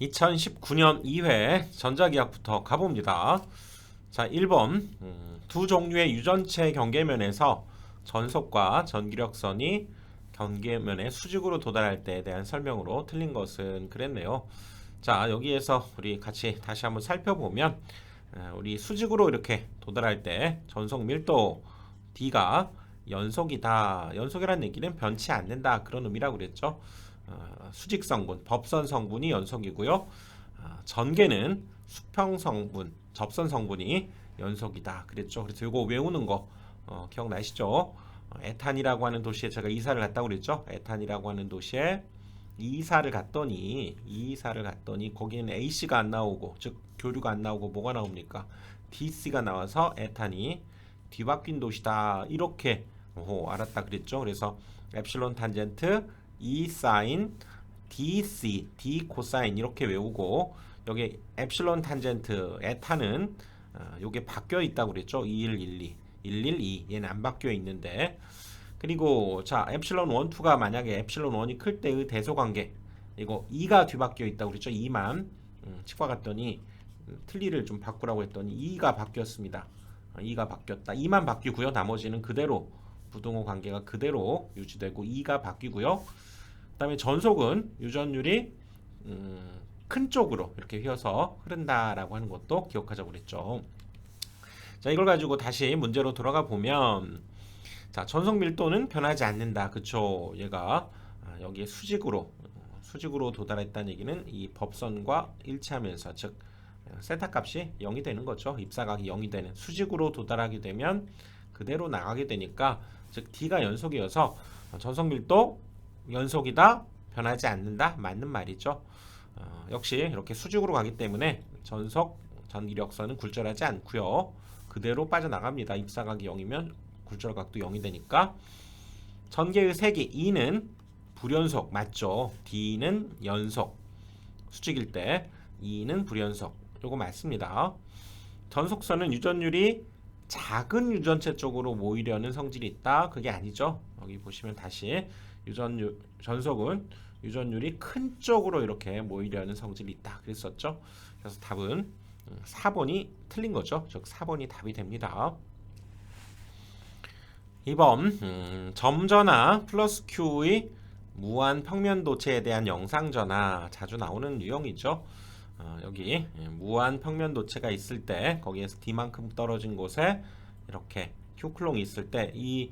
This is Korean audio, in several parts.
2019년 2회 전자기학부터 가봅니다. 자, 1번 두 종류의 유전체 경계면에서 전속과 전기력선이 경계면에 수직으로 도달할 때에 대한 설명으로 틀린 것은 그랬네요. 자, 여기에서 우리 같이 다시 한번 살펴보면 우리 수직으로 이렇게 도달할 때 전속 밀도 D가 연속이다. 연속이라는 얘기는 변치 않는다. 그런 의미라고 그랬죠. 수직 성분, 법선 성분이 연속이고요. 전개는 수평 성분, 접선 성분이 연속이다. 그랬죠. 그래서 이거 외우는 거 기억나시죠? 에탄이라고 하는 도시에 제가 이사를 갔다고 그랬죠. 에탄이라고 하는 도시에 이사를 갔더니 거기에는 AC가 안 나오고, 즉 교류가 안 나오고 뭐가 나옵니까? DC가 나와서 에탄이 뒤바뀐 도시다. 이렇게 알았다 그랬죠. 그래서 엡실론 탄젠트 E 사인 DC D 코사인 이렇게 외우고, 여기 엡실론 탄젠트 에탄은 요게 바뀌어 있다고 그랬죠. 2112 112 얘는 안 바뀌어 있는데, 그리고 자 엡실론 1, 2가 만약에 엡실론 1이 클 때의 대소관계, 이거 2가 뒤바뀌어 있다고 그랬죠. 2만 치과 갔더니 틀니를 좀 바꾸라고 했더니 2가 바뀌었습니다. 2가 바뀌었다. 2만 바뀌고요. 나머지는 그대로 부등호 관계가 그대로 유지되고 2가 바뀌고요. 그 다음에 전속은 유전율이 큰 쪽으로 이렇게 휘어서 흐른다라고 하는 것도 기억하자고 그랬죠. 자, 이걸 가지고 다시 문제로 들어가 보면, 자, 전속 밀도는 변하지 않는다. 그쵸? 얘가 여기에 수직으로 도달했다는 얘기는 이 법선과 일치하면서, 즉 세타 값이 0이 되는 거죠. 입사각이 0이 되는, 수직으로 도달하게 되면 그대로 나가게 되니까, 즉 D가 연속이어서 전속 밀도 연속이다, 변하지 않는다, 맞는 말이죠. 역시 이렇게 수직으로 가기 때문에 전속 전기력선은 굴절하지 않고요, 그대로 빠져나갑니다. 입사각이 0이면 굴절각도 0이 되니까. 전개의 세기 E는 불연속 맞죠. D는 연속, 수직일 때 E는 불연속, 요거 맞습니다. 전속선은 유전율이 작은 유전체 쪽으로 모이려는 성질이 있다. 그게 아니죠. 여기 보시면 다시 전속은 유전율이 큰 쪽으로 이렇게 모이려는 성질이 있다 그랬었죠. 그래서 답은 4번이 틀린 거죠. 즉 4번이 답이 됩니다. 2번 점전화 플러스 Q의 무한 평면도체에 대한 영상전화, 자주 나오는 유형이죠. 여기 무한 평면도체가 있을 때 거기에서 D만큼 떨어진 곳에 이렇게 Q클롱이 있을 때 이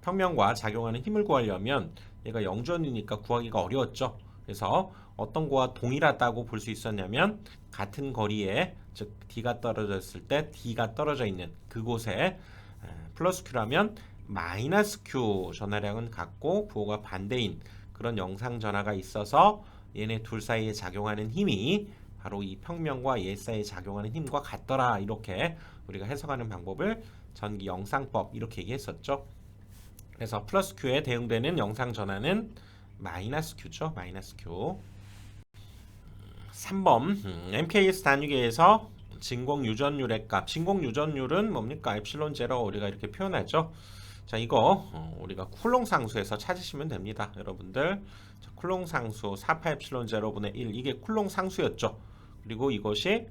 평면과 작용하는 힘을 구하려면 얘가 영전이니까 구하기가 어려웠죠. 그래서 어떤 거와 동일하다고 볼 수 있었냐면, 같은 거리에, 즉 D가 떨어졌을 때 D가 떨어져 있는 그곳에 플러스 Q라면 마이너스 Q 전하량은 같고 부호가 반대인 그런 영상 전하가 있어서 얘네 둘 사이에 작용하는 힘이 바로 이 평면과 얘 사이에 작용하는 힘과 같더라. 이렇게 우리가 해석하는 방법을 전기 영상법 이렇게 얘기했었죠. 그래서 플러스 Q에 대응되는 영상 전하는 마이너스 Q죠. 마이너스 Q. 3번 MKS 단위계에서 진공 유전율의 값. 진공 유전율은 뭡니까? 엡실론 제로 우리가 이렇게 표현하죠. 자, 이거 우리가 쿨롱 상수에서 찾으시면 됩니다. 여러분들, 자, 쿨롱 상수 48 엡실론 제로분의 1, 이게 쿨롱 상수였죠. 그리고 이것이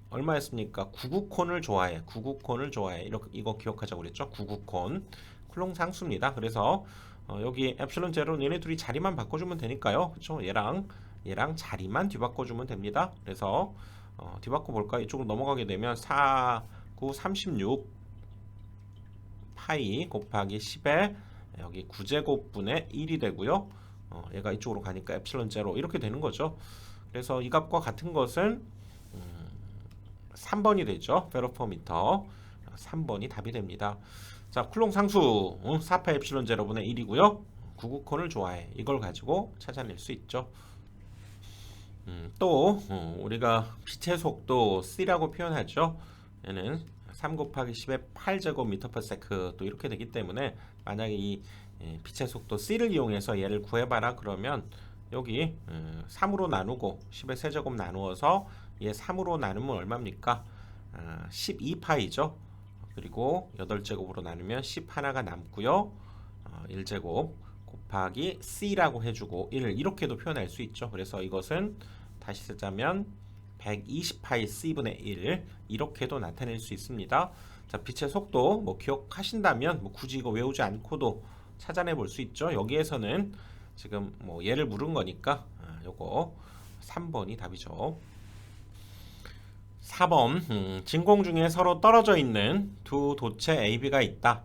얼마였습니까? 99콘을 좋아해. 99콘을 좋아해. 이렇게 이거 기억하자고 그랬죠. 99콘. 쿨롱 상수입니다. 그래서 여기 엡실론 제로 얘네 둘이 자리만 바꿔주면 되니까요. 그렇죠? 얘랑 자리만 뒤바꿔주면 됩니다. 그래서 뒤바꿔 볼까? 이쪽으로 넘어가게 되면 4, 9, 36 파이 곱하기 10에 여기 9제곱분의 1이 되고요. 얘가 이쪽으로 가니까 엡실론 제로 이렇게 되는 거죠. 그래서 이 값과 같은 것은 3번이 되죠. 페로포미터 3번이 답이 됩니다. 자, 쿨롱 상수 4파 엡실론 제로분의 1이고요. 99콘을 좋아해. 이걸 가지고 찾아낼 수 있죠. 또 우리가 빛의 속도 C라고 표현하죠. 얘는 3 곱하기 10의 8제곱미터/세크 또 이렇게 되기 때문에, 만약에 이 빛의 속도 C를 이용해서 얘를 구해봐라 그러면 여기 3으로 나누고 10의 세제곱 나누어서 얘 3으로 나누면 얼마입니까? 12파이죠. 그리고 8제곱으로 나누면 11가 남고요. 1제곱 곱하기 C라고 해주고 1을 이렇게도 표현할 수 있죠. 그래서 이것은 다시 쓰자면 120파이 c분의 1 이렇게도 나타낼 수 있습니다. 자, 빛의 속도 뭐 기억하신다면 뭐 굳이 이거 외우지 않고도 찾아내 볼 수 있죠. 여기에서는 지금 뭐 얘를 물은 거니까 요거 3번이 답이죠. 4번 진공 중에 서로 떨어져 있는 두 도체 AB가 있다.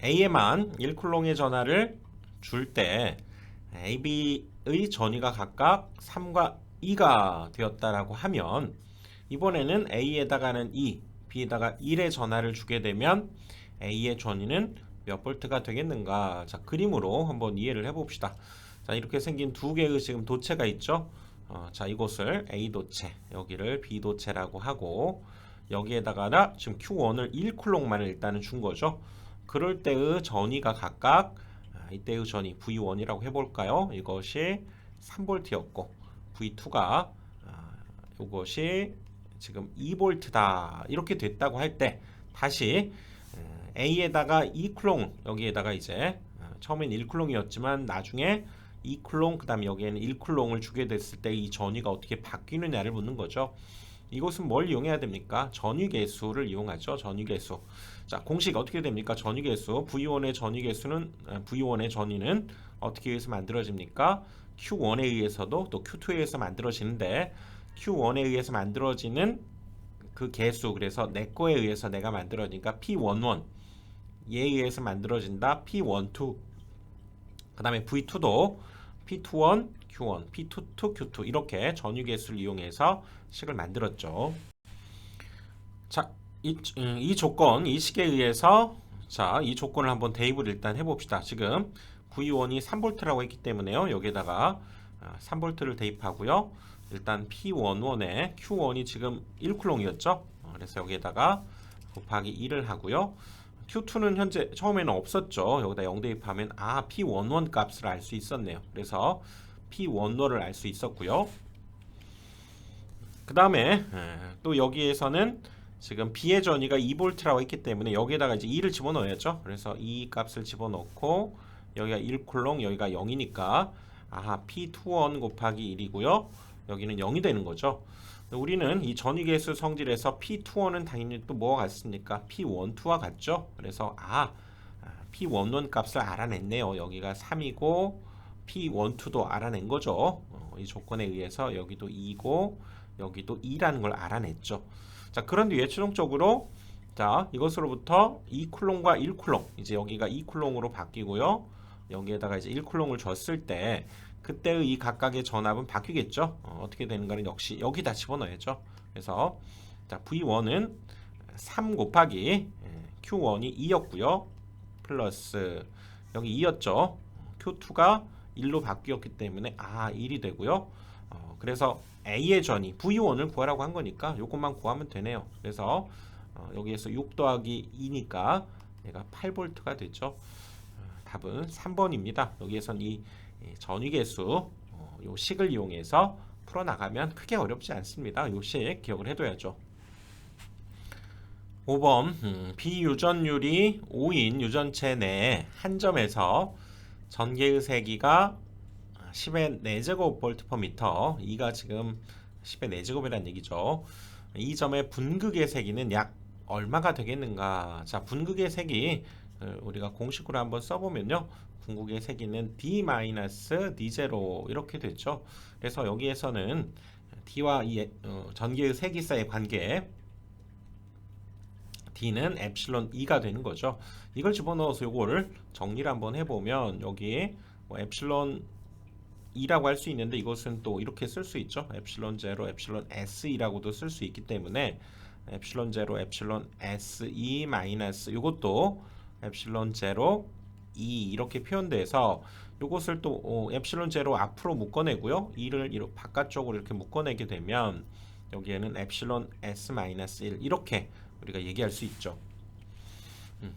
A에만 1쿨롱의 전하를 줄 때 AB의 전위가 각각 3과 2가 되었다라고 하면 이번에는 A에다가는 2, B에다가 1의 전하를 주게 되면 A의 전위는 몇 볼트가 되겠는가? 자, 그림으로 한번 이해를 해봅시다. 자, 이렇게 생긴 두 개의 지금 도체가 있죠. 자, 이곳을 A 도체, 여기를 B 도체라고 하고 여기에다가 지금 Q1을 1쿨롱만을 일단은 준 거죠. 그럴 때의 전위가 각각 이때의 전위 V1이라고 해볼까요? 이것이 3볼트였고 V2가 이것이 지금 2볼트다 이렇게 됐다고 할 때 다시 A에다가 2쿨롱 여기에다가 이제 처음엔 1쿨롱이었지만 나중에 2쿨롱 그 다음에 여기에는 1쿨롱을 주게 됐을 때 이 전위가 어떻게 바뀌느냐를 묻는 거죠. 이것은 뭘 이용해야 됩니까? 전위계수를 이용하죠. 전위계수. 자, 공식 어떻게 됩니까? 전위계수. V1의 전위계수는 V1의 전위는 어떻게 해서 만들어집니까? Q1에 의해서도 또 Q2에 의해서 만들어지는데 Q1에 의해서 만들어지는 그 개수 그래서 내 거에 의해서 내가 만들어지니까 P11 얘에 의해서 만들어진다 P12 그 다음에 V2도 P21 Q1 P22 Q2 이렇게 전위계수를 이용해서 식을 만들었죠. 자, 이 조건 이 식에 의해서 자, 이 조건을 한번 대입을 일단 해봅시다. 지금 V1이 3V라고 했기 때문에요. 여기에다가 3V를 대입하고요. 일단 P11에 Q1이 지금 1쿨롱이었죠. 그래서 여기에다가 곱하기 1을 하고요. Q2는 현재 처음에는 없었죠. 여기다 0 대입하면 P11 값을 알 수 있었네요. 그래서 P11을 알 수 있었고요. 그 다음에 또 여기에서는 지금 B의 전위가 2V라고 했기 때문에 여기에다가 이제 2를 집어넣어야죠. 그래서 2 값을 집어넣고 여기가 1쿨롱 여기가 0이니까 P21 곱하기 1이고요. 여기는 0이 되는 거죠. 우리는 이 전위계수 성질에서 P21은 당연히 또 뭐와 같습니까? P12와 같죠. 그래서 P11 값을 알아냈네요. 여기가 3이고 P12도 알아낸 거죠. 이 조건에 의해서 여기도 2고 여기도 2라는 걸 알아냈죠. 자, 그런 뒤에 최종적으로 자, 이것으로부터 2쿨롱과 1쿨롱 이제 여기가 2쿨롱으로 바뀌고요. 여기에다가 이제 1쿨롱을 줬을 때 그때의 이 각각의 전압은 바뀌겠죠. 어떻게 되는가는 역시 여기다 집어넣어야죠. 그래서 자, V1은 3 곱하기 Q1이 2였고요. 플러스 여기 2였죠. Q2가 1로 바뀌었기 때문에 1이 되고요. 그래서 A의 전위 V1을 구하라고 한 거니까 요것만 구하면 되네요. 그래서 여기에서 6 더하기 2니까 얘가 8V가 됐죠. 답은 3번입니다. 여기에선 이 전위계수 요 식을 이용해서 풀어나가면 크게 어렵지 않습니다. 요 식 기억을 해둬야죠. 5번 비유전율이 5인 유전체 내에 한 점에서 전개의 세기가 10의 4제곱볼트/미터 2가 지금 10의 4제곱이라는 얘기죠. 이 점의 분극의 세기는 약 얼마가 되겠는가? 자, 분극의 세기 우리가 공식으로 한번 써보면요. 분극의 세기는 D-D0 이렇게 됐죠. 그래서 여기에서는 D와 이 전기의 세기 사이의 관계 D는 엡실론 2가 되는 거죠. 이걸 집어넣어서 요거를 정리를 한번 해보면 여기에 뭐 엡실론 2라고 할 수 있는데 이것은 또 이렇게 쓸 수 있죠. 엡실론 0, 엡실론 S2라고도 쓸 수 있기 때문에 엡실론 0, 엡실론 S2 마이너스 이것도 엡실론 0, 2 이렇게 표현돼서 이것을 또 엡실론 0 앞으로 묶어내고요. 2를 이렇게 바깥쪽으로 이렇게 묶어내게 되면 여기에는 엡실론 S 마이너스 1 이렇게 우리가 얘기할 수 있죠.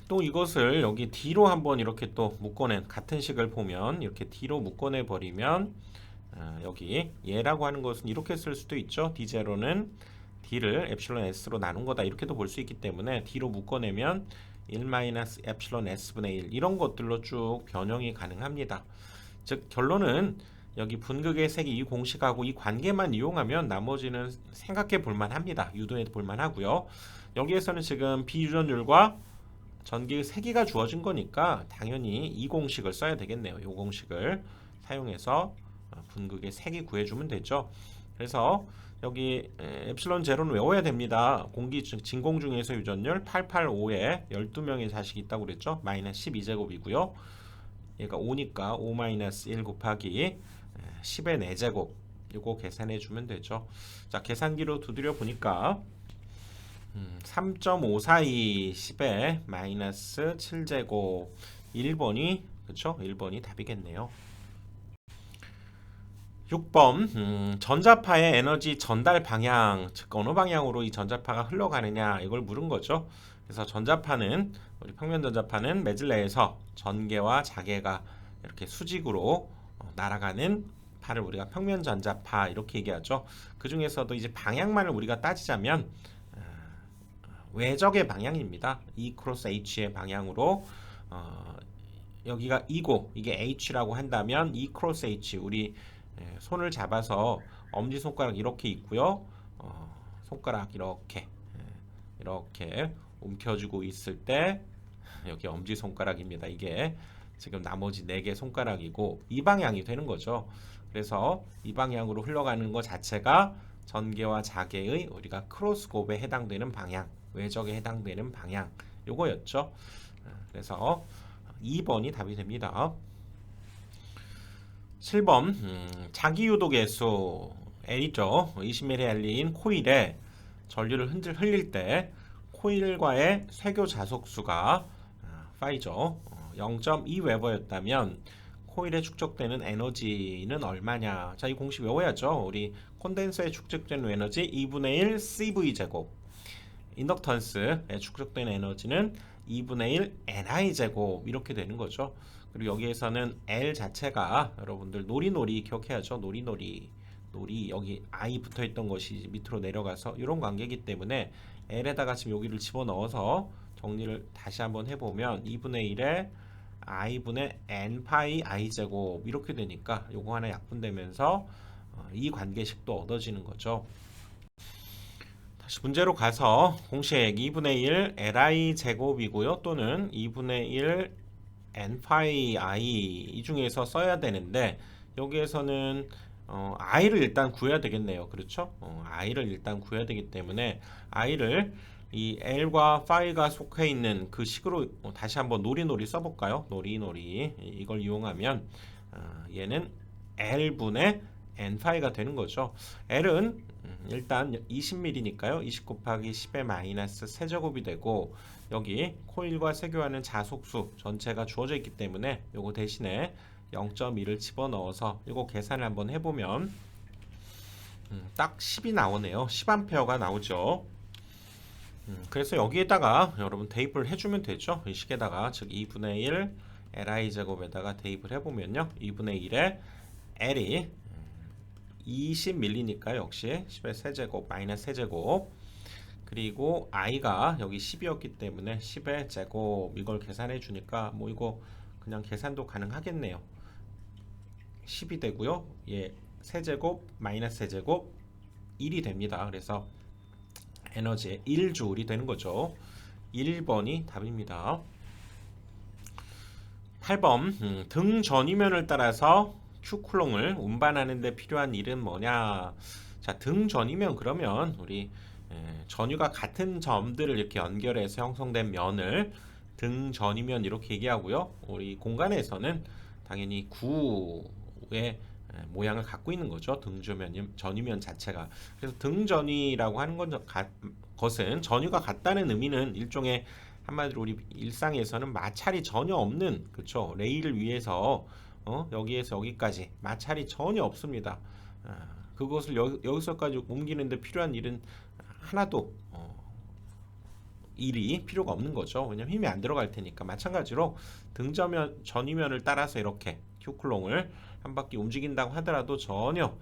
또 이것을 여기 D로 한번 이렇게 또 묶어낸 같은 식을 보면 이렇게 D로 묶어내 버리면 여기 얘라고 하는 것은 이렇게 쓸 수도 있죠. D0는 D를 엡실론 S로 나눈 거다 이렇게도 볼 수 있기 때문에 D로 묶어내면 1 마이너스 엡실론 S분의 1 이런 것들로 쭉 변형이 가능합니다. 즉 결론은 여기 분극의 색이 이 공식하고 이 관계만 이용하면 나머지는 생각해 볼만 합니다. 유도해 볼만 하고요. 여기에서는 지금 비유전율과 전기의 세기가 주어진 거니까 당연히 이 공식을 써야 되겠네요. 이 공식을 사용해서 분극의 색이 구해주면 되죠. 그래서 여기 엡실론 제로는 외워야 됩니다. 공기 진공 중에서 유전율 885에 12명의 자식이 있다고 그랬죠. 마이너스 12제곱이고요. 얘가 5니까 5 마이너스 1 곱하기 10의 4제곱 이거 계산해 주면 되죠. 자, 계산기로 두드려 보니까 3.542 10에 마이너스 7제곱 1번이 그렇죠? 1번이 답이겠네요. 6번 전자파의 에너지 전달 방향, 즉 어느 방향으로 이 전자파가 흘러가느냐 이걸 물은 거죠. 그래서 전자파는 우리 평면 전자파는 매질 내에서 전개와 자개가 이렇게 수직으로 날아가는 파를 우리가 평면 전자파 이렇게 얘기하죠. 그 중에서도 이제 방향만을 우리가 따지자면 외적의 방향입니다. E 크로스 H의 방향으로 여기가 E고 이게 H라고 한다면 E 크로스 H 우리 손을 잡아서 엄지손가락 이렇게 있고요. 손가락 이렇게 움켜쥐고 있을 때 여기 엄지손가락입니다. 이게 지금 나머지 4개 손가락이고 이 방향이 되는 거죠. 그래서 이 방향으로 흘러가는 것 자체가 전개와 자개의 우리가 크로스곱에 해당되는 방향, 외적에 해당되는 방향 요거였죠. 그래서 2번이 답이 됩니다. 7번 자기유도계수 L이죠. 20mAh인 코일에 전류를 흘릴 때 코일과의 쇄교 자속수가 파이죠. 0.2웨버였다면 코일에 축적되는 에너지는 얼마냐. 자, 이 공식 외워야죠. 우리 콘덴서에 축적되는 에너지 2분의 1 CV제곱, 인덕턴스에 축적되는 에너지는 2분의 1 NI제곱 이렇게 되는 거죠. 그리고 여기에서는 L 자체가 여러분들 놀이놀이 기억해야죠. 놀이 여기 I 붙어있던 것이 밑으로 내려가서 이런 관계이기 때문에 L에다가 지금 여기를 집어넣어서 정리를 다시 한번 해보면 2분의 1에 I분의 N파이 I제곱 이렇게 되니까 요거 하나 약분되면서 이 관계식도 얻어지는 거죠. 다시 문제로 가서 공식 2분의 1 Li 제곱이고요. 또는 2분의 1 N파이 I 이 중에서 써야 되는데 여기에서는 I를 일단 구해야 되겠네요. 그렇죠? I를 일단 구해야 되기 때문에 I를 이 L과 파이가 속해 있는 그 식으로 다시 한번 놀이놀이 써볼까요? 놀이놀이 이걸 이용하면 얘는 L분의 N파이가 되는 거죠. L은 일단 20mm니까요. 20 곱하기 10의 마이너스 세제곱이 되고 여기 코일과 쇄교하는 자속수 전체가 주어져 있기 때문에 요거 대신에 0.2를 집어넣어서 이거 계산을 한번 해보면 딱 10이 나오네요. 10A가 나오죠. 그래서 여기에다가 여러분 대입을 해주면 되죠. 이 식에다가 즉 2분의 1 Li 제곱에다가 대입을 해보면요. 2분의 1에 L이 20ml니까 역시 10의 세제곱 마이너스 세제곱 그리고 I가 여기 10이었기 때문에 10의 제곱 이걸 계산해 주니까 뭐 이거 그냥 계산도 가능하겠네요. 10이 되고요. 예, 세제곱 마이너스 세제곱 1이 됩니다. 그래서 에너지의 1조울이 되는 거죠. 1번이 답입니다. 8번 등 전위면을 따라서 Q쿨롱을 운반하는 데 필요한 일은 뭐냐. 자, 등 전위면 그러면 우리 전위가 같은 점들을 이렇게 연결해서 형성된 면을 등 전위면 이렇게 얘기하고요. 우리 공간에서는 당연히 구의 모양을 갖고 있는 거죠. 등전위면 전위면 자체가. 그래서 등전위라고 하는 것은 전위가 같다는 의미는 일종의 한마디로 우리 일상에서는 마찰이 전혀 없는 그렇죠. 레일을 위해서 여기에서 여기까지 마찰이 전혀 없습니다. 그것을 여기서까지 옮기는데 필요한 일은 하나도 일이 필요가 없는 거죠. 왜냐면 힘이 안 들어갈 테니까. 마찬가지로 등전면 전위면을 따라서 이렇게 Q쿨롱을 한 바퀴 움직인다고 하더라도 전혀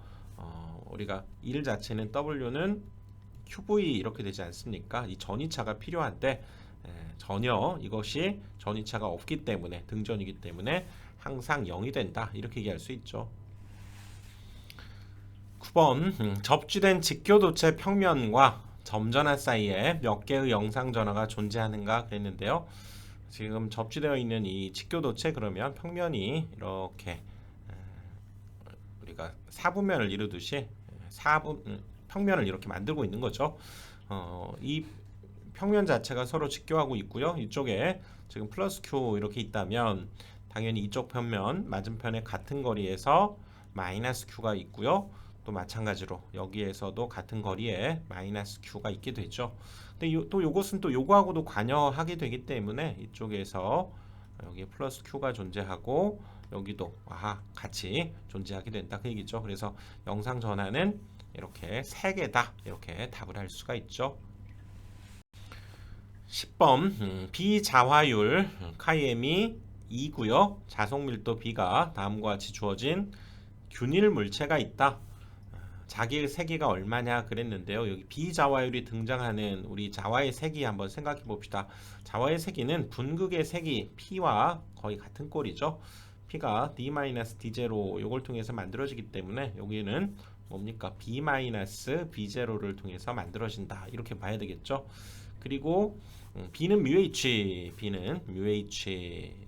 우리가 일 자체는 W는 QV 이렇게 되지 않습니까? 이 전위차가 필요한데 전혀 이것이 전위차가 없기 때문에 등전이기 때문에 항상 0이 된다 이렇게 얘기할 수 있죠. 20번 접지된 직교도체 평면과 점전화 사이에 몇 개의 영상 전화가 존재하는가 그랬는데요. 지금 접지되어 있는 이 직교도체 그러면 평면이 이렇게 우리가 사분면을 이루듯이 평면을 이렇게 만들고 있는 거죠. 이 평면 자체가 서로 직교하고 있고요. 이쪽에 지금 플러스 Q 이렇게 있다면 당연히 이쪽 편면 맞은편에 같은 거리에서 마이너스 Q가 있고요. 또 마찬가지로 여기에서도 같은 거리에 마이너스 Q가 있게 되죠. 근데 또 요것은 또 요거하고도 관여하게 되기 때문에 이쪽에서 여기 플러스 Q가 존재하고 여기도 같이 존재하게 된다 그 얘기죠. 그래서 영상 전환은 이렇게 3개다 이렇게 답을 할 수가 있죠. 10번 비자화율 카이엠이 2고요. 자속 밀도 B가 다음과 같이 주어진 균일 물체가 있다. 자기의 세기가 얼마냐 그랬는데요. 여기 비자화율이 등장하는 우리 자화의 세기 한번 생각해 봅시다. 자화의 세기는 분극의 세기 P와 거의 같은 꼴이죠. P가 D-D0 요걸 통해서 만들어지기 때문에 여기는 뭡니까? B-B0를 통해서 만들어진다. 이렇게 봐야 되겠죠. 그리고 B는 뮤H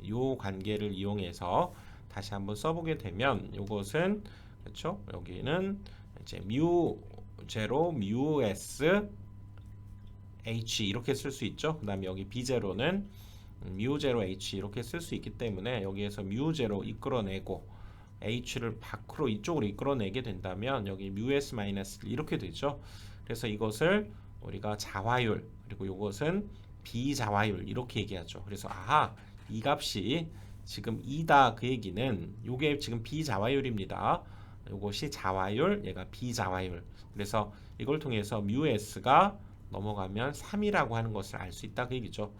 요 관계를 이용해서 다시 한번 써보게 되면 요것은 그렇죠? 여기는 이제 뮤0 뮤S H 이렇게 쓸 수 있죠. 그다음에 여기 B0는 뮤0 H 이렇게 쓸 수 있기 때문에 여기에서 뮤0 이끌어내고 H를 밖으로 이쪽으로 이끌어내게 된다면 여기 뮤S 마이너스 이렇게 되죠. 그래서 이것을 우리가 자화율 그리고 이것은 비자화율 이렇게 얘기하죠. 그래서 이 값이 지금 2다 그 얘기는 이게 지금 비자화율입니다. 이것이 자화율, 얘가 비자화율. 그래서 이걸 통해서 뮤S가 넘어가면 3이라고 하는 것을 알 수 있다 그 얘기죠.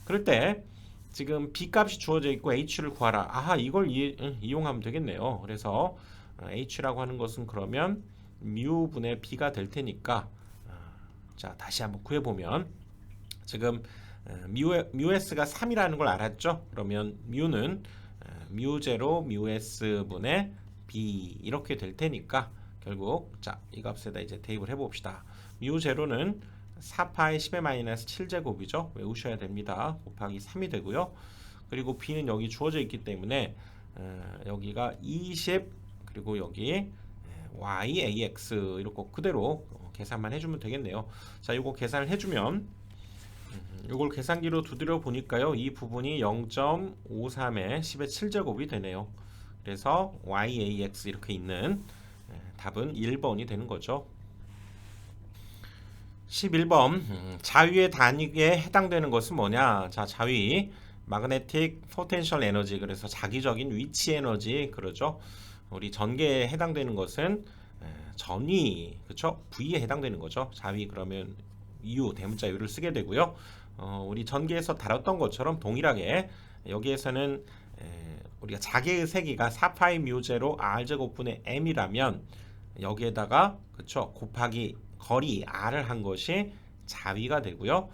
그럴 때 지금 B 값이 주어져 있고 H를 구하라. 이걸 이용하면 되겠네요. 그래서 H라고 하는 것은 그러면 뮤분의 B가 될 테니까 자 다시 한번 구해보면 지금 뮤S가 3이라는 걸 알았죠? 그러면 뮤는 뮤0 뮤S분의 B 이렇게 될 테니까 결국 이 값에다 이제 대입을 해봅시다. 뮤0는 4파이 10의 마이너스 7제곱이죠. 외우셔야 됩니다. 곱하기 3이 되고요. 그리고 B는 여기 주어져 있기 때문에 여기가 20 그리고 여기 YAX 이렇게 그대로 계산만 해주면 되겠네요. 자, 이거 계산을 해주면 이걸 계산기로 두드려 보니까요. 이 부분이 0.53의 10의 7제곱이 되네요. 그래서 YAX 이렇게 있는 답은 1번이 되는 거죠. 11번 자위의 단위에 해당되는 것은 뭐냐? 자, 자위 magnetic potential energy 그래서 자기적인 위치 에너지 그러죠. 우리 전개에 해당되는 것은 전위 그렇죠? V에 해당되는 거죠. 자위 그러면 U 대문자 U를 쓰게 되고요. 우리 전개에서 다뤘던 것처럼 동일하게 여기에서는 우리가 자기의 세기가 4파이 뮤0 R제곱분의 M이라면 여기에다가 그렇죠? 곱하기 거리 R을 한 것이 자위가 되고요.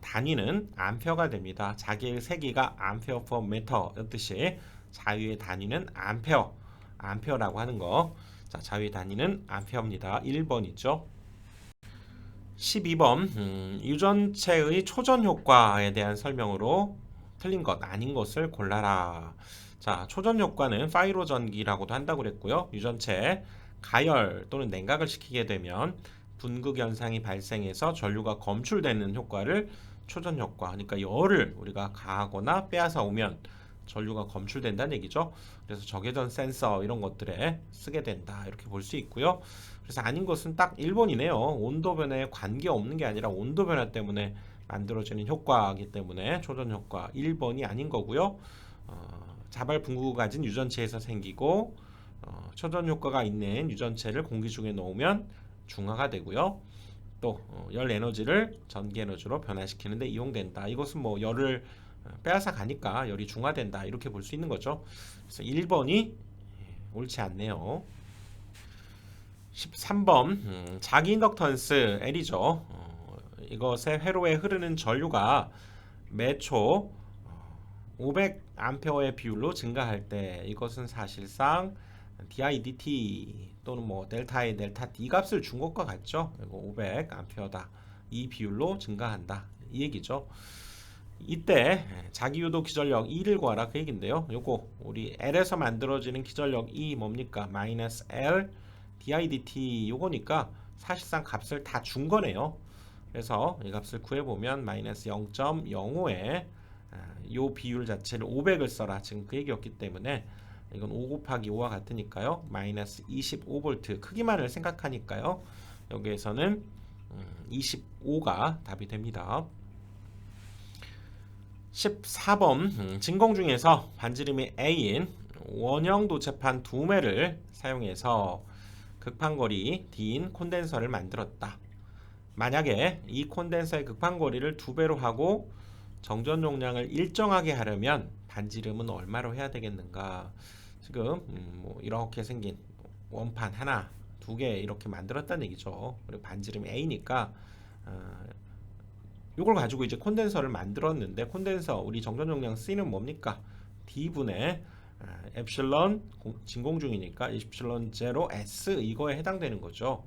단위는 암페어가 됩니다. 자기의 세기가 암페어 퍼 미터였듯이 자위의 단위는 암페어라고 하는 거. 자, 자위 단위는 암페어입니다. 1번이죠. 12번 유전체의 초전 효과에 대한 설명으로 틀린 것 아닌 것을 골라라. 자, 초전 효과는 파이로 전기라고도 한다고 그랬고요. 유전체 가열 또는 냉각을 시키게 되면 분극 현상이 발생해서 전류가 검출되는 효과를 초전 효과. 그러니까 열을 우리가 가하거나 빼앗아 오면 전류가 검출된다는 얘기죠. 그래서 적외선 센서 이런 것들에 쓰게 된다. 이렇게 볼 수 있고요. 그래서 아닌 것은 딱 1번이네요. 온도 변화에 관계없는 게 아니라 온도 변화 때문에 만들어지는 효과이기 때문에 초전 효과 1번이 아닌 거고요. 자발 분극을 가진 유전체에서 생기고 초전 효과가 있는 유전체를 공기 중에 넣으면 중화가 되고요. 또 열 에너지를 전기 에너지로 변화시키는 데 이용된다. 이것은 뭐 열을 빼앗아 가니까 열이 중화된다. 이렇게 볼 수 있는 거죠. 그래서 1번이 옳지 않네요. 13번 자기 인덕턴스 L이죠. 이것의 회로에 흐르는 전류가 매초 500A의 비율로 증가할 때 이것은 사실상 dIdt 또는 뭐 델타 A, 델타 D 값을 준 것과 같죠. 이거 500 암페어다. 이 비율로 증가한다. 이 얘기죠. 이때 자기유도 기전력 E를 구하라 그 얘긴데요. 요거 우리 L에서 만들어지는 기전력 E 뭡니까? 마이너스 L DIDT 요거니까 사실상 값을 다 준 거네요. 그래서 이 값을 구해보면 마이너스 0.05에 요 비율 자체를 500을 써라. 지금 그 얘기였기 때문에 이건 5 곱하기 5와 같으니까요. 마이너스 25V 크기만을 생각하니까요. 여기에서는 25가 답이 됩니다. 14번 진공 중에서 반지름이 A인 원형 도체판 2매를 사용해서 극판거리 D인 콘덴서를 만들었다. 만약에 이 콘덴서의 극판거리를 2배로 하고 정전 용량을 일정하게 하려면 반지름은 얼마로 해야 되겠는가? 지금 뭐 이렇게 생긴 원판 하나, 2개 이렇게 만들었다는 얘기죠. 그리고 반지름이 A니까 이걸 가지고 이제 콘덴서를 만들었는데 콘덴서 우리 정전 용량 C는 뭡니까? D분의 엡실론 진공 중이니까 엡실론 제로 S 이거에 해당되는 거죠.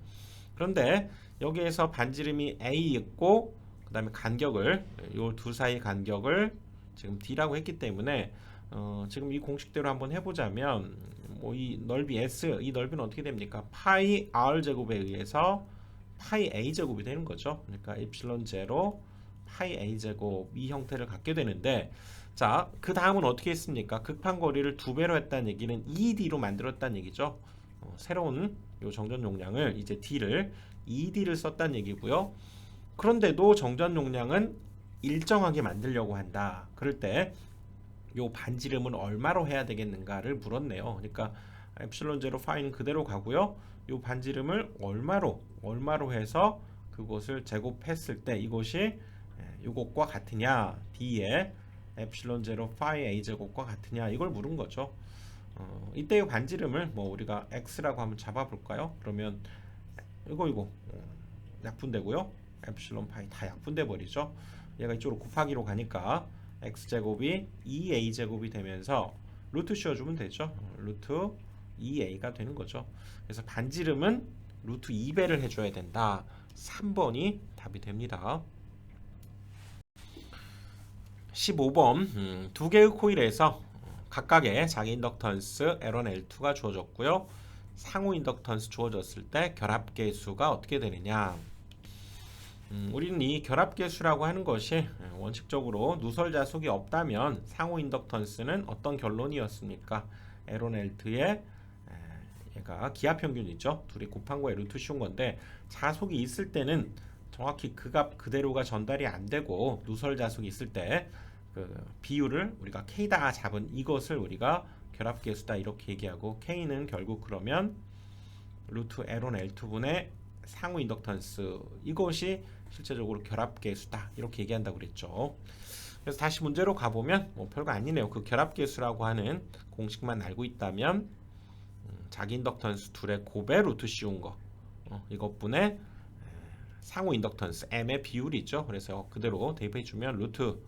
그런데 여기에서 반지름이 A 있고 그 다음에 간격을 요 두 사이 간격을 지금 D라고 했기 때문에 지금 이 공식대로 한번 해보자면 뭐 이 넓이 S 이 넓이는 어떻게 됩니까? 파이 R 제곱에 의해서 파이 A 제곱이 되는 거죠. 그러니까 엡실론 제로 파이 A 제곱 이 형태를 갖게 되는데 자, 그 다음은 어떻게 했습니까? 극판 거리를 2배로 했다는 얘기는 ED로 만들었다는 얘기죠. 새로운 요 정전 용량을 이제 D를 ED를 썼다는 얘기고요. 그런데도 정전 용량은 일정하게 만들려고 한다. 그럴 때 요 반지름은 얼마로 해야 되겠는가를 물었네요. 그러니까 엡실론 제로 파이는 그대로 가고요. 요 반지름을 얼마로 해서 그것을 제곱했을 때 이것이 요것과 같으냐, D의 엡실론 제로 파이 A 제곱과 같으냐 이걸 물은 거죠. 이때의 반지름을 뭐 우리가 x라고 한번 잡아볼까요? 그러면 이거 약분되고요. 엡실론 파이 다 약분돼 버리죠. 얘가 이쪽으로 곱하기로 가니까 x 제곱이 2a 제곱이 되면서 루트 씌워주면 되죠. 루트 2a가 되는 거죠. 그래서 반지름은 루트 2배를 해줘야 된다. 3번이 답이 됩니다. 15번 두 개의 코일에서 각각의 자기 인덕턴스 L1, L2가 주어졌고요. 상호 인덕턴스 주어졌을 때 결합계수가 어떻게 되느냐. 우리는 이 결합계수라고 하는 것이 원칙적으로 누설 자속이 없다면 상호 인덕턴스는 어떤 결론이었습니까? L1, L2의 얘가 기하평균이죠. 둘이 곱한 거에 루트 씌운 건데 자속이 있을 때는 정확히 그 값 그대로가 전달이 안 되고 누설 자속이 있을 때 그 비율을 우리가 K다 잡은 이것을 우리가 결합계수다 이렇게 얘기하고 K는 결국 그러면 루트 L1, L2분의 상호 인덕턴스 이것이 실제적으로 결합계수다 이렇게 얘기한다고 그랬죠. 그래서 다시 문제로 가보면 뭐 별거 아니네요. 그 결합계수라고 하는 공식만 알고 있다면 자기 인덕턴스 둘의 곱의 루트 씌운 거 이것분의 상호 인덕턴스 M의 비율이죠. 그래서 그대로 대입해 주면 루트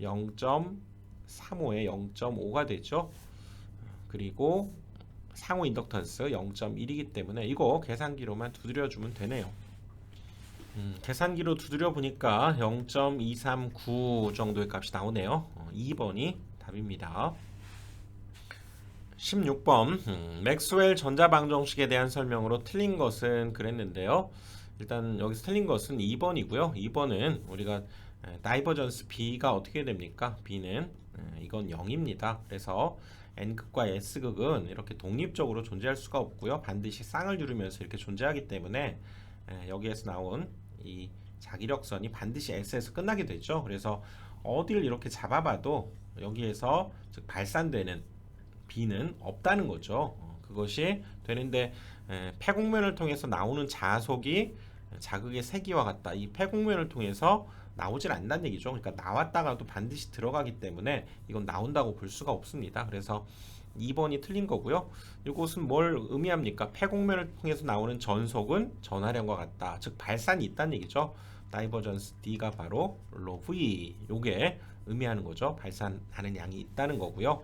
0.35에 0.5가 되죠. 그리고 상호 인덕턴스 0.1이기 때문에 이거 계산기로만 두드려 주면 되네요. 계산기로 두드려 보니까 0.239 정도의 값이 나오네요. 2번이 답입니다. 16번 맥스웰 전자방정식에 대한 설명으로 틀린 것은 그랬는데요. 일단 여기서 틀린 것은 2번이고요. 2번은 우리가 다이버전스 B가 어떻게 됩니까? B는 이건 0입니다. 그래서 N극과 S극은 이렇게 독립적으로 존재할 수가 없고요. 반드시 쌍을 이루면서 이렇게 존재하기 때문에 여기에서 나온 이 자기력선이 반드시 S에서 끝나게 되죠. 그래서 어디를 이렇게 잡아봐도 여기에서 즉 발산되는 B는 없다는 거죠. 그것이 되는데 폐곡면을 통해서 나오는 자속이 자극의 세기와 같다. 이 폐곡면을 통해서 나오질 않는다는 얘기죠. 그러니까 나왔다가도 반드시 들어가기 때문에 이건 나온다고 볼 수가 없습니다. 그래서 2번이 틀린 거고요. 이것은 뭘 의미합니까? 폐곡면을 통해서 나오는 전속은 전하량과 같다. 즉 발산이 있다는 얘기죠. 다이버전스 D가 바로 로브 E 요게 의미하는 거죠. 발산하는 양이 있다는 거고요.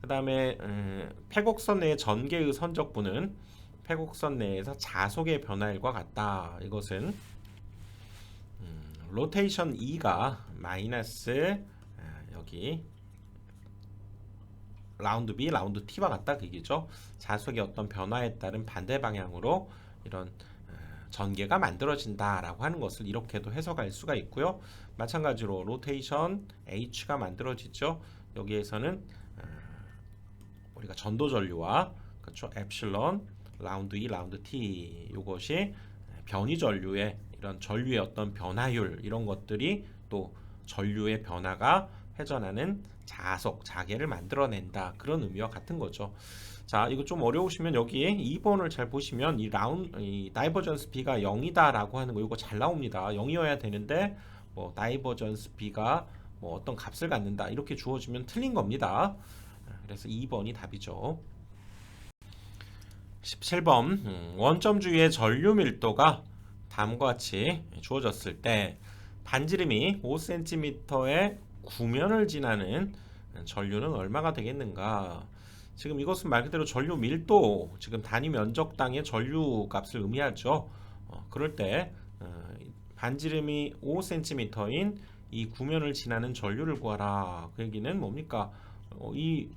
그 다음에 폐곡선 내의 전개의 선적분은 폐곡선 내에서 자속의 변화일과 같다. 이것은 로테이션 E가 마이너스 여기 라운드 B, 라운드 T와 같다 그 얘기죠. 자속의 어떤 변화에 따른 반대 방향으로 이런 전개가 만들어진다라고 하는 것을 이렇게도 해석할 수가 있고요. 마찬가지로 로테이션 H가 만들어지죠. 여기에서는 우리가 전도 전류와 그렇죠. 엡실론, 라운드 E, 라운드 T 이것이 변이 전류의 이런 전류의 어떤 변화율 이런 것들이 또 전류의 변화가 회전하는 자속, 자개를 만들어낸다. 그런 의미와 같은 거죠. 자, 이거 좀 어려우시면 여기에 2번을 잘 보시면 이 다이버전스 B가 0이다라고 하는 거 이거 잘 나옵니다. 0이어야 되는데 뭐 다이버전스 B가 뭐 어떤 값을 갖는다. 이렇게 주어지면 틀린 겁니다. 그래서 2번이 답이죠. 17번 원점주위의 전류 밀도가 다음과 같이 주어졌을 때 반지름이 5cm의 구면을 지나는 전류는 얼마가 되겠는가? 지금 이것은 말 그대로 전류 밀도, 지금 단위 면적당의 전류 값을 의미하죠. 그럴 때 반지름이 5cm인 이 구면을 지나는 전류를 구하라. 그 얘기는 뭡니까? 이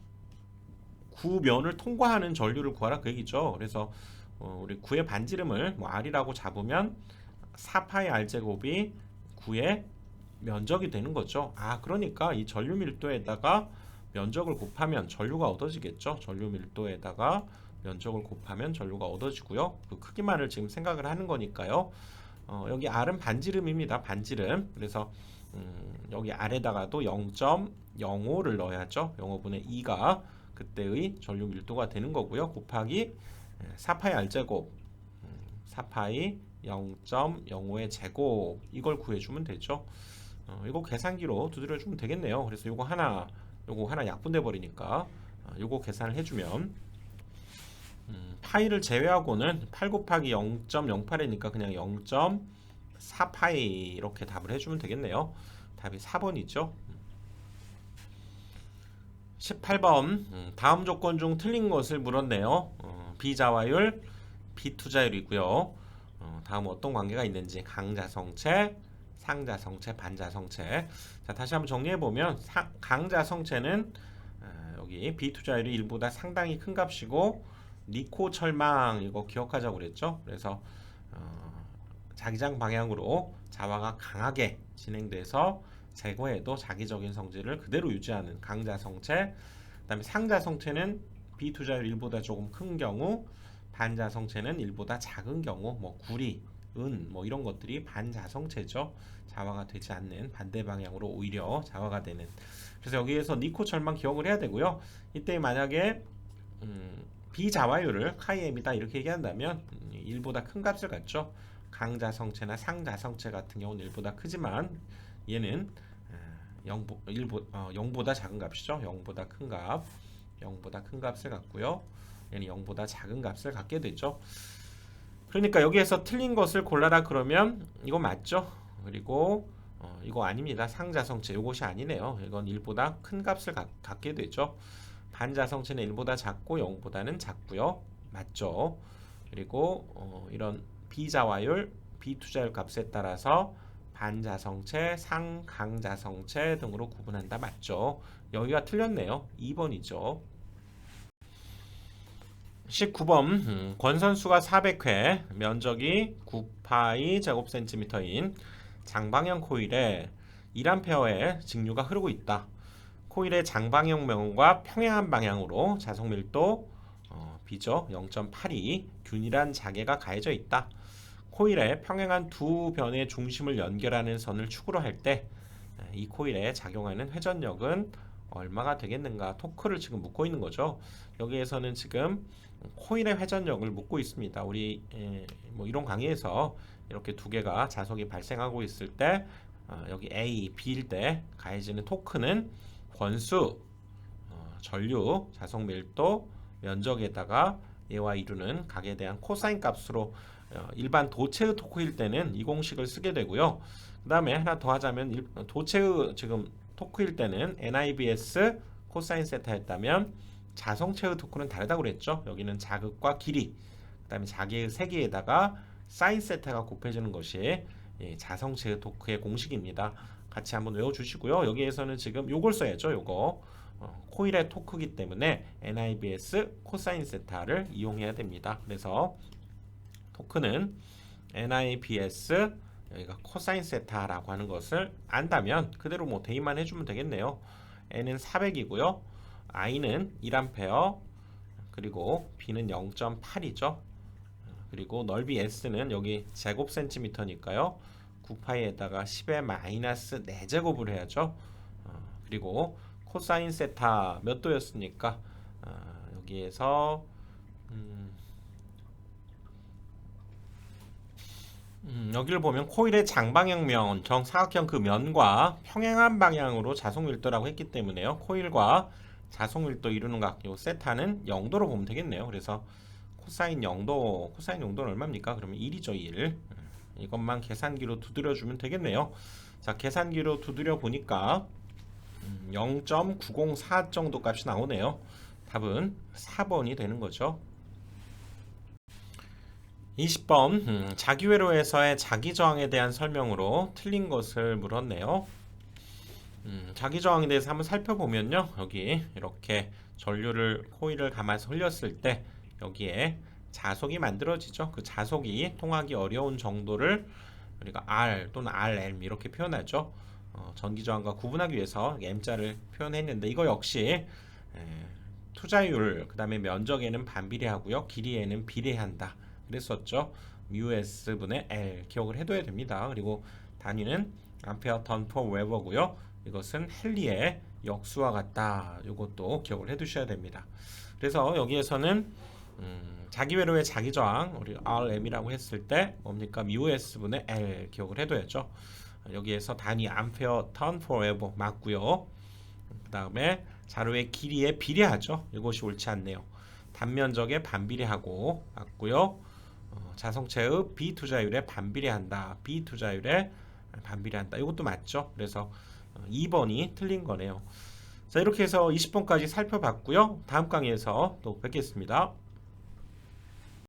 구면을 통과하는 전류를 구하라 그 얘기죠. 그래서 우리 구의 반지름을 뭐 R이라고 잡으면 4파이 R제곱이 구의 면적이 되는 거죠. 그러니까 이 전류 밀도에다가 면적을 곱하면 전류가 얻어지겠죠. 전류 밀도에다가 면적을 곱하면 전류가 얻어지고요. 그 크기만을 지금 생각을 하는 거니까요. 여기 R은 반지름입니다. 반지름. 그래서 여기 R에다가도 0.05를 넣어야죠. 0.5분의 2가 그때의 전류 밀도가 되는 거고요. 곱하기 4파이 R제곱 4파이 0.05의 제곱 이걸 구해주면 되죠. 이거 계산기로 두드려주면 되겠네요. 그래서 요거 하나 약분돼 버리니까 요거 계산을 해주면 파이를 제외하고는 8 곱하기 0.08이니까 그냥 0.4파이 이렇게 답을 해주면 되겠네요. 답이 4번이죠. 18번 다음 조건 중 틀린 것을 물었네요. 비자화율, 비투자율이고요. 다음 어떤 관계가 있는지 강자성체, 상자성체, 반자성체. 자, 다시 한번 정리해보면 강자성체는 여기 비투자율이 1보다 상당히 큰 값이고 니코 철망 이거 기억하자고 그랬죠. 그래서 자기장 방향으로 자화가 강하게 진행돼서 제거해도 자기적인 성질을 그대로 유지하는 강자성체. 그 다음에 상자성체는 비투자율 1보다 조금 큰 경우, 반자성체는 1보다 작은 경우, 뭐 구리, 은, 뭐 이런 것들이 반자성체죠. 자화가 되지 않는 반대 방향으로 오히려 자화가 되는. 그래서 여기에서 니코 철망 기억을 해야 되고요. 이때 만약에 비자화율을 카이엠이다 이렇게 얘기한다면 1보다 큰 값을 갖죠. 강자성체나 상자성체 같은 경우는 1보다 크지만 얘는 0보다 작은 값이죠. 0보다 큰 값, 0보다 큰 값을 갖고요. 얘는 0보다 작은 값을 갖게 되죠. 그러니까 여기에서 틀린 것을 골라라 그러면 이거 맞죠. 그리고 이거 아닙니다. 상자성체 이것이 아니네요. 이건 1보다 큰 값을 갖게 되죠. 반자성체는 1보다 작고 0보다는 작고요. 맞죠. 그리고 이런 비자화율, 비투자율 값에 따라서 반자성체, 상강자성체 등으로 구분한다. 맞죠. 여기가 틀렸네요. 2번이죠. 19번 권선수가 400회, 면적이 9파이 제곱센티미터인 장방형 코일에 1A의 직류가 흐르고 있다. 코일의 장방형면과 평행한 방향으로 자석밀도 B죠. 0.82 균일한 자개가 가해져 있다. 코일에 평행한 두 변의 중심을 연결하는 선을 축으로 할 때 이 코일에 작용하는 회전력은 얼마가 되겠는가? 토크를 지금 묻고 있는 거죠. 여기에서는 지금 코일의 회전력을 묻고 있습니다. 우리 뭐 이런 강의에서 이렇게 두 개가 자석이 발생하고 있을 때 여기 A, B일 때 가해지는 토크는 권수, 전류, 자석 밀도, 면적에다가 얘와 이루는 각에 대한 코사인 값으로 일반 도체의 토크일 때는 이 공식을 쓰게 되고요. 그 다음에 하나 더 하자면 도체의 지금 토크일 때는 NIBS 코사인 세타였다면 자성체의 토크는 다르다고 그랬죠. 여기는 자극과 길이, 그 그다음에 자기의 세계에다가 사인 세타가 곱해지는 것이 자성체의 토크의 공식입니다. 같이 한번 외워주시고요. 여기에서는 지금 요걸 써야죠. 요거 코일의 토크이기 때문에 NIBS 코사인 세타를 이용해야 됩니다. 그래서 토크는 NIBS 여기가 코사인 세타라고 하는 것을 안다면 그대로 뭐 대입만 해주면 되겠네요. N은 400이고요. I는 1A 그리고 B는 0.8이죠. 그리고 넓이 S는 여기 제곱 센티미터니까요. 9파이에다가 10의 마이너스 4제곱을 해야죠. 그리고 코사인 세타 몇 도였습니까? 여기에서 여기를 보면 코일의 장방향면 정사각형 그 면과 평행한 방향으로 자속 밀도라고 했기 때문에요. 코일과 자속 밀도 이루는 각 요 세타는 0도로 보면 되겠네요. 그래서 코사인 0도, 코사인 0도는 얼마입니까? 그러면 1이죠, 1. 이것만 계산기로 두드려 주면 되겠네요. 자, 계산기로 두드려 보니까 0.904 정도 값이 나오네요. 답은 4번이 되는 거죠. 20번 자기회로에서의 자기저항에 대한 설명으로 틀린 것을 물었네요. 자기저항에 대해서 한번 살펴보면요. 여기 이렇게 전류를 코일을 감아서 흘렸을 때 여기에 자속이 만들어지죠. 그 자속이 통하기 어려운 정도를 우리가 R 또는 RM 이렇게 표현하죠. 전기저항과 구분하기 위해서 M자를 표현했는데 이거 역시 투자율 그 다음에 면적에는 반비례하고요. 길이에는 비례한다. 그랬었죠. μS 분의 L 기억을 해둬야 됩니다. 그리고 단위는 암페어 턴 퍼 웨버고요. 이것은 헨리의 역수와 같다. 이것도 기억을 해두셔야 됩니다. 그래서 여기에서는 자기회로의 자기저항 우리 RM이라고 했을 때 뭡니까? μS 분의 L 기억을 해둬야죠. 여기에서 단위 암페어 턴 퍼 웨버 맞고요. 그 다음에 자료의 길이에 비례하죠. 이것이 옳지 않네요. 단면적에 반비례하고 맞고요. 자성체의 비투자율에 반비례한다. 비투자율에 반비례한다. 이것도 맞죠. 그래서 2번이 틀린 거네요. 자, 이렇게 해서 20번까지 살펴봤고요. 다음 강의에서 또 뵙겠습니다.